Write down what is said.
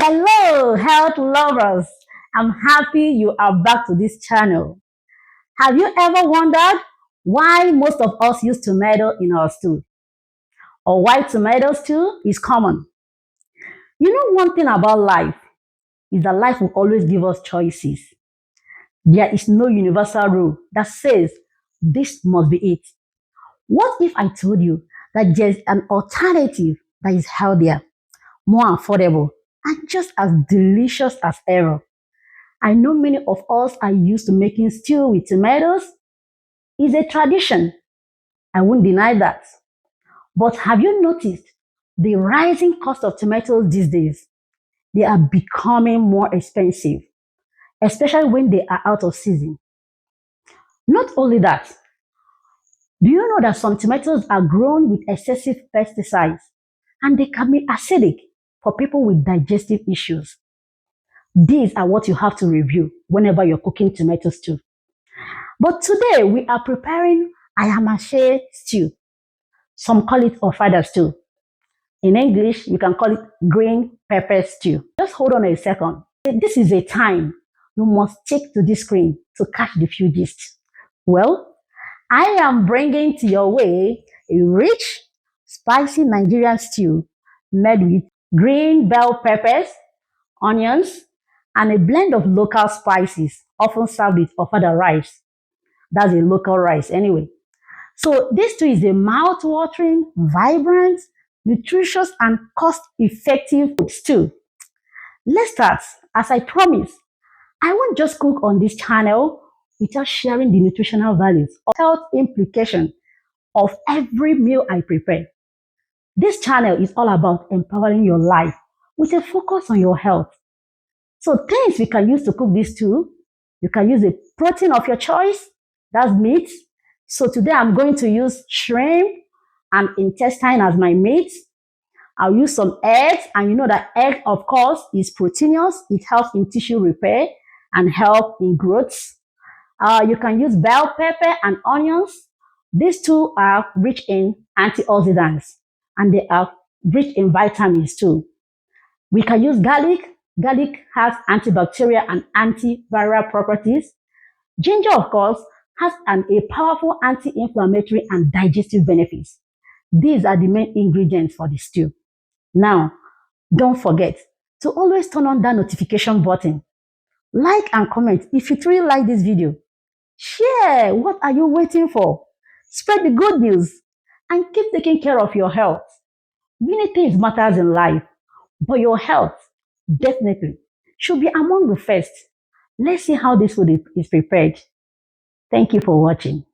Hello, health lovers. I'm happy you are back to this channel. Have you ever wondered why most of us use tomato in our stew? Or why tomato stew is common? You know one thing about life is that life will always give us choices. There is no universal rule that says this must be it. What if I told you that there's an alternative that is healthier, more affordable, and just as delicious as ever? I know many of us are used to making stew with tomatoes. It's a tradition. I won't deny that. But have you noticed the rising cost of tomatoes these days? They are becoming more expensive, especially when they are out of season. Not only that, do you know that some tomatoes are grown with excessive pesticides and they can be acidic for people with digestive issues? These are what you have to review whenever you're cooking tomato stew. But today we are preparing Ayamase stew. Some call it Ofada stew. In English, you can call it green pepper stew. Just hold on a second. This is a time you must stick to this screen to catch the few gist. Well, I am bringing to your way a rich, spicy Nigerian stew made with green bell peppers, onions, and a blend of local spices, often served with Ofada rice. That's a local rice anyway. So this stew is a mouth-watering, vibrant, nutritious, and cost-effective stew. Let's start. As I promised, I won't just cook on this channel without sharing the nutritional values or health implication of every meal I prepare. This channel is all about empowering your life with a focus on your health. So things we can use to cook this stew: you can use a protein of your choice, that's meat. So today I'm going to use shrimp and intestine as my meat. I'll use some eggs, and you know that egg, of course, is proteinous. It helps in tissue repair and help in growth. You can use bell pepper and onions. These two are rich in antioxidants and they are rich in vitamins too. We can use garlic. Garlic has antibacterial and antiviral properties. Ginger, of course, has a powerful anti-inflammatory and digestive benefits. These are the main ingredients for the stew. Now, don't forget to always turn on that notification button. Like and comment if you truly like this video. Share. What are you waiting for? Spread the good news and keep taking care of your health. Many things matters in life, but your health definitely should be among the first. Let's see how this food is prepared. Thank you for watching.